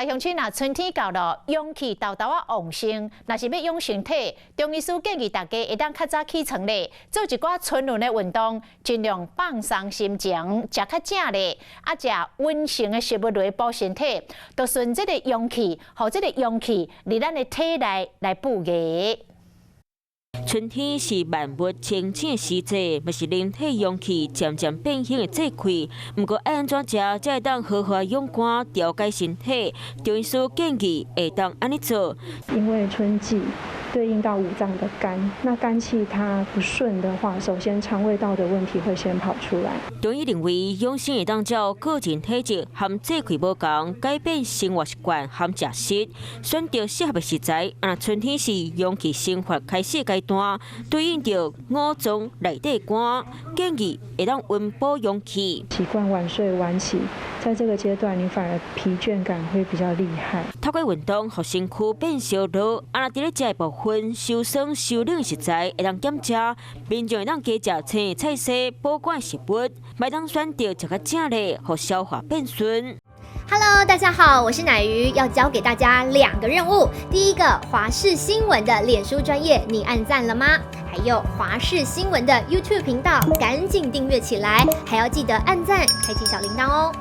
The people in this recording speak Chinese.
高乡亲啊，春天到了，阳气豆豆啊旺盛，若是要养身体，中医师建议大家会当较早起床咧，做一寡春轮的运动，尽量放松心情，食较正咧，食温性的食物来补身体，就顺这个阳气，互这个阳气伫咱的体内来补益。 春天是万物清醒的时节，嘛是人体阳气渐渐变兴的节气。不过爱安怎食才会当好好养肝、调节身体？中医师建议会当安尼做。因为春季对应到五脏的肝，那肝气它不顺的话，首先肠胃道的问题会先跑出来。中医认为养生会当照个人体质和节气无同，改变生活习惯和食食，选择适合的食材。春天是阳气生发开始的阶段，对应着五脏内底肝，建议会当温补阳气。习惯晚睡晚起，在这个阶段你反而疲倦感会比较厉害。透过运动，让身躯变小罗，伫咧食的部分收酸收冷的食材会当减食，民众会当加食青菜色保管食物，卖当选择食较正咧，让消化变顺。 Hello， 大家好，我是乃瑜，要教给大家2个任务。第一个，华视新闻的脸书专页，你按赞了吗？还有华视新闻的 YouTube 频道，赶紧订阅起来，还要记得按赞，开启小铃铛哦。